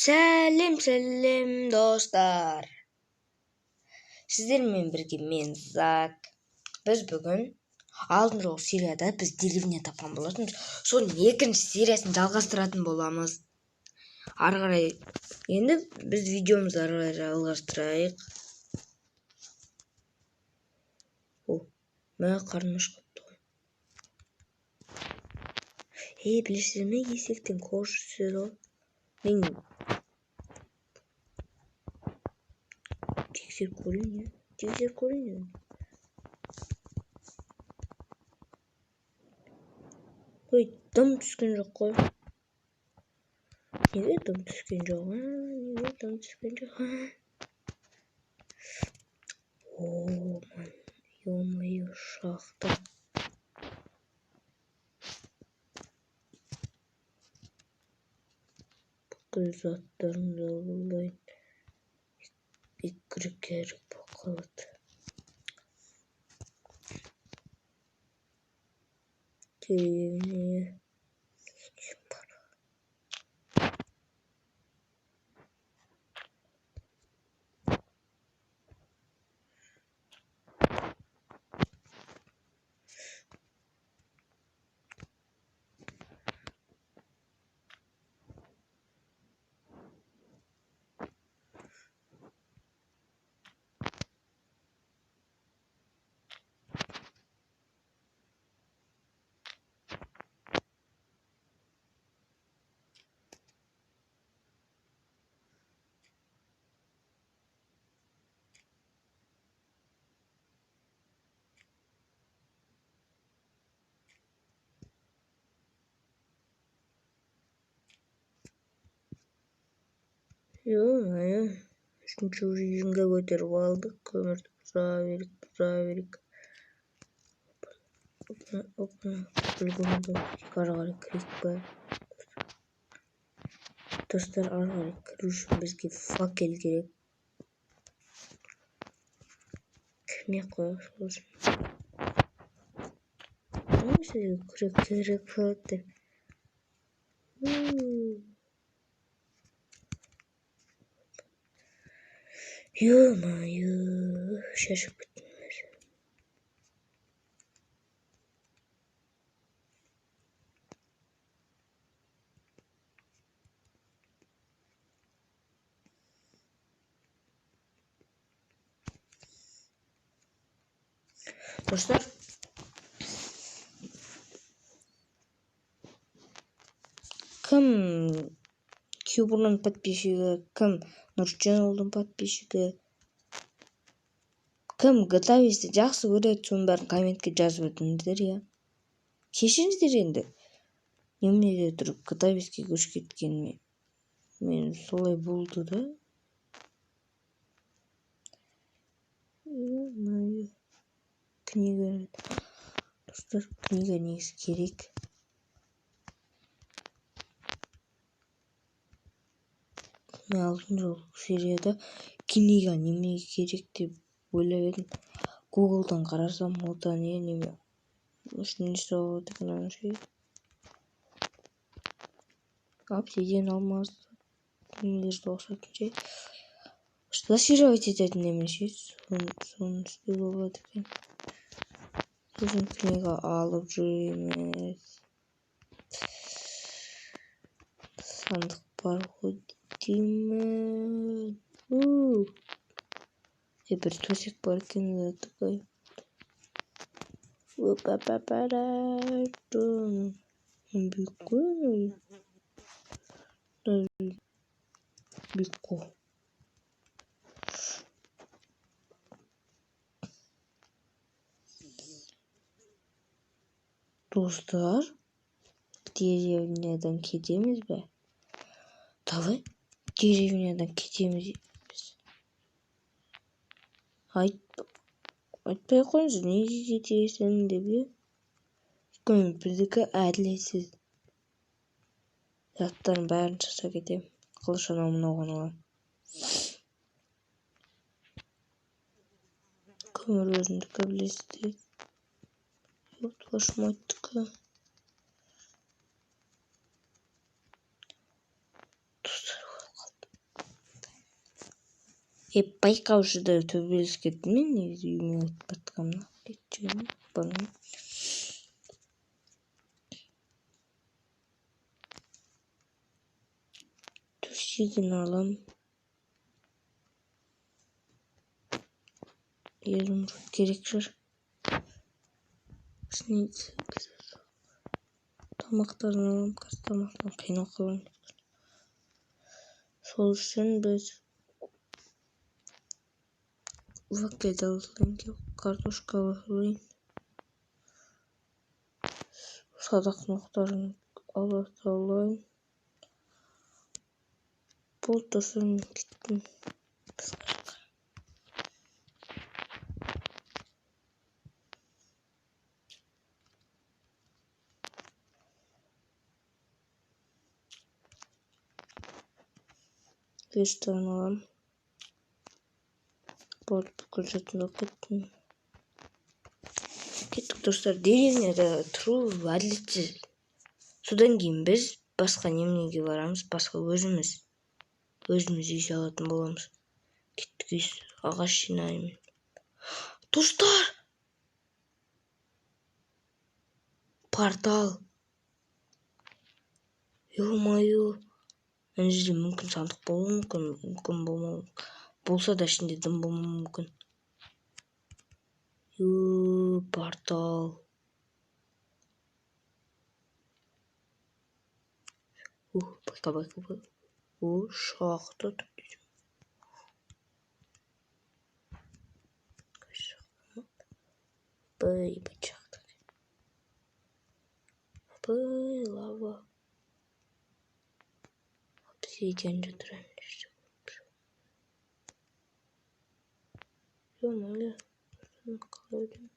Сәлем достар. Сіздермен бірге мен Зак. Біз бүгін алдын жол серияда біз деревня тапқан болатынбыз. Соның екінші сериясын жалғастыратын боламыз. Ары қарай енді біз видеомызды ары қарай жалғастырайық. Мә қарныш қыпты ғой. Білесіз ме, есектің қожысы ғой. Мен тексеріп көрейін. Ой, дым түскен жоқ қой. Неге дым түскен жоқ? Ё-моё, шахта. Бүкіл заттарымды алайын. Икрі-кәрі бақалады. Деревня. Ё-моё, үшінші режимге көтеріп алдық. Көмірді бұза берік. Білгімді ары қарай кірейік па. Достар, ары қарай кіру үшін бізге факел керек. Кірмей қояйық сосын. Сізге күрек керек болады. Ё-моё, шашып кеттім. Достар, кім Кюбурның подписчигі, кім Нұрчаналдың подписчигі, кім Готовисті жақсы көреді, соның бәрін комментке жазып өтіңіздер, я. Кешіріңіздер енді. Неменеде тұрып Готовиске көшіп кеткеніме. Мен солай болды да. Книга. Достар, книга негізі керек. Мен алдын жол серияда книга неменеге керек деп ойлап едім. Гуглдан қарасам, одан неме не сұрап отыр ше. Обсидиан алмазды немелерді ұқсатын ше. Стассировать ететін неме ше. Соны істеуге болады екен. Сосын книга алып жүреміз. Сандық бар ғой деймін. Бір төсек бар екен, такой. Беко. Достар, деревнядан кетеміз бе? Давай, деревнядан кетеміз. Айтпай қойыңыз, неге кетесің деп, е? Өйткені біздікі әділетсіз. Заттардың бәрін жасап кетемін. Қылыш анау мынауған алам. Көмір өзімдікі, білесіздер. Твою мать-ка. Достар, байқаушыда төбелесіп кеттім мен негізі үйіме айтып батқанмын кетші бұны төсегін алам ерім керек шығар тамақтарын алам қазір тамақтан қинау қалайын сол үшін біз ваклет алайын картошка алайын садақ ноқтарын алайын болды сосын кеттім Вестерн алам болды бүкіл затымды кеттім кеттік достар деревняда тұру әділетсіз содан кейін біз басқа неменеге барамыз басқа өзіміз үй салатын боламыз кеттік ағаш жинаймын достар портал ё-моё ана жерде мүмкін сандық болуы мүмкін болмауы болса да ішінде дым болмауы мүмкін портал байқа шақты лава обсидиан жатыр ё-моё қалай ойлаймын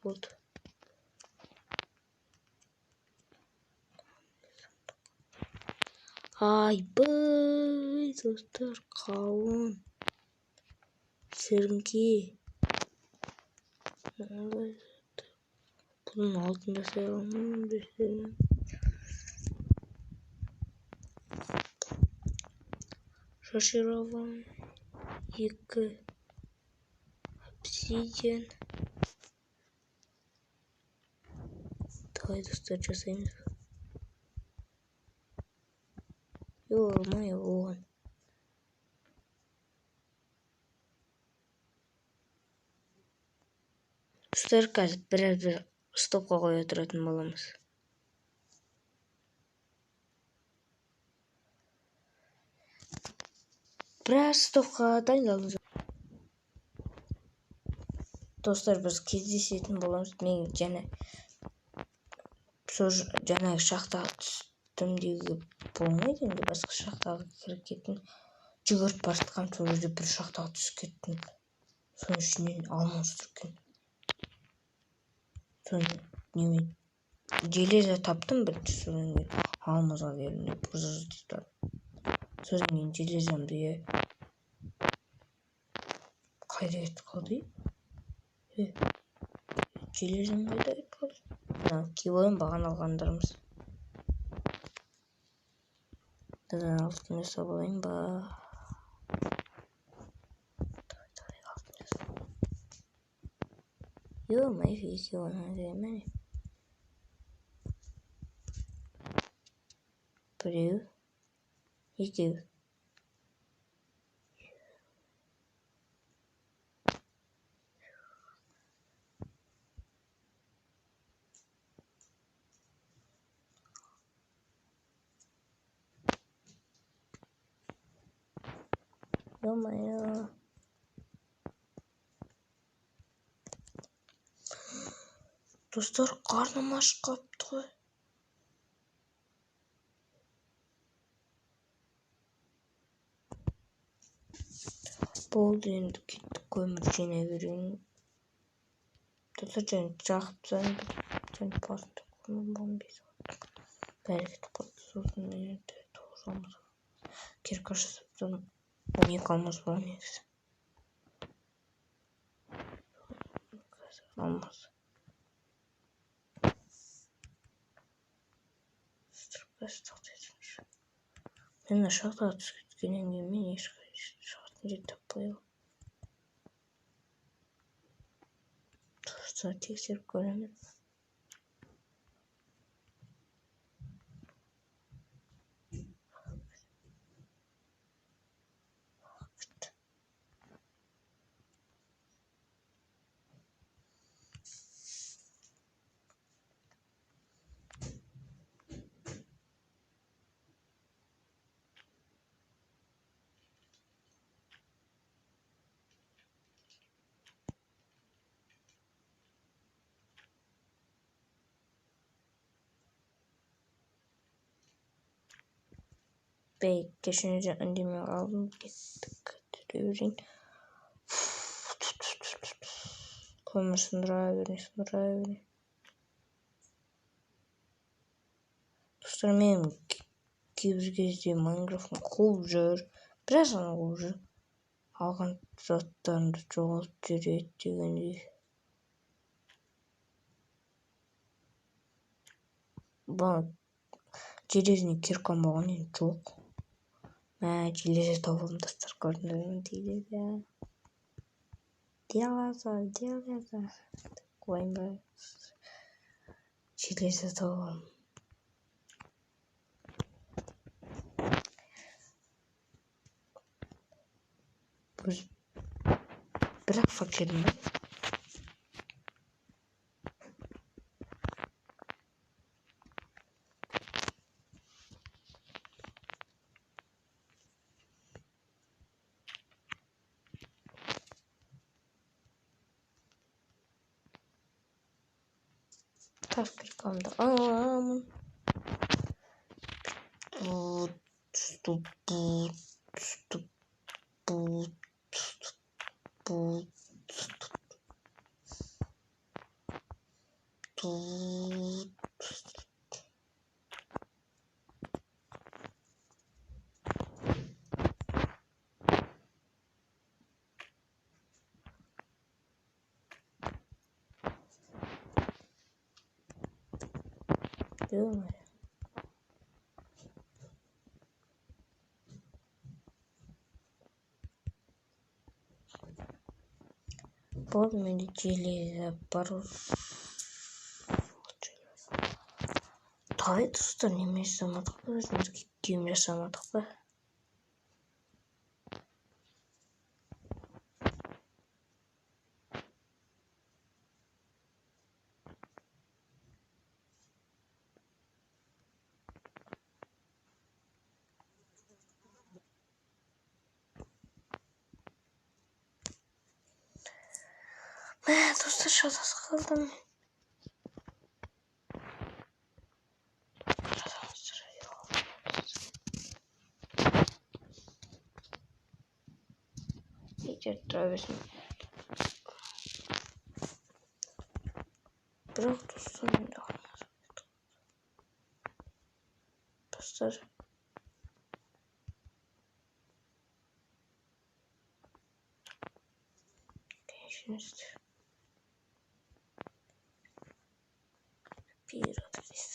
болды айбай достар қауын сіріңке бұның алтын жасай аламын шаширован 2 обсидиан давай достар жасаймыз ё-моё оған достар қазір біраз стопқа қоя тұратын боламыз біраз стопқа дайындалыңыз достар біз кездесетін боламыз мен жаңағы шахтаға түстім деуге болмайды енді басқа шахтаға кіріп кеттім жүгіріп бара жатқанмын сол жерде бір шахтаға түсіп кеттім соның ішінен алмас тұр екен соны немен железо таптым бірінші содан кейін алмазға келдім деп содан кейін железомды қайда кетіп қалды железом қайда кетіп қалды килоем бағана алғандарымыз алтын жасап алайын ба ё-моё екеуін міне біреу екеу ё-моё достар қарным ашып қалыпты ғой болды енді кеттік көмір жинай берейін достар және жақып тастайын және басында көмір болмайды бәрі кетіп қалды сосын енді алмаз кирка жасап тастадым 12 алмаз бар негізі алмаз Мен ашақта түсіп кеткеннен кейін мен ешқай шығатын жер таппай қалдым. Дұрыстан тексеріп көремін. Bey, geçince annemi aldım gittik. Dövürün. Көмір сындыра берейін. Достар, мен кейбір кезде Майнкрафтын қуып жүр. Біраз ғана қуып жүр. Алған заттарымды жоғалтып жүреді дегендей. Бана железный киркам болған енді жоқ. Железі табылым достар, көрдіңдер ме дейді. Делается. Қойын ба. Железі табылым. Бірақ факелім ба? Тас кіркамды аламын. Вот менде железі бар. Талай достар, неме жасамадық па? Өзімізге киім жасамадық па? Достар, шатасып қалдым. Егер тұра берсін. Бірақ достар, менде қалмады. Достар. Кешіріңіздер. Пиратриз.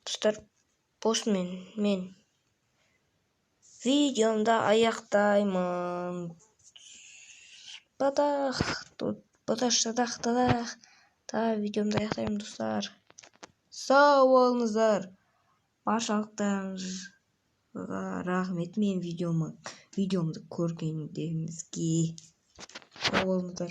Достар, осымен мен видеомды аяқтаймын. Баташ-тадақ. Видеомды аяқтаймын, достар. Сау болыңыздар. Баршалықтарыңызға рахмет мен видеомды көргендеріңізге. Сау болыңыздар.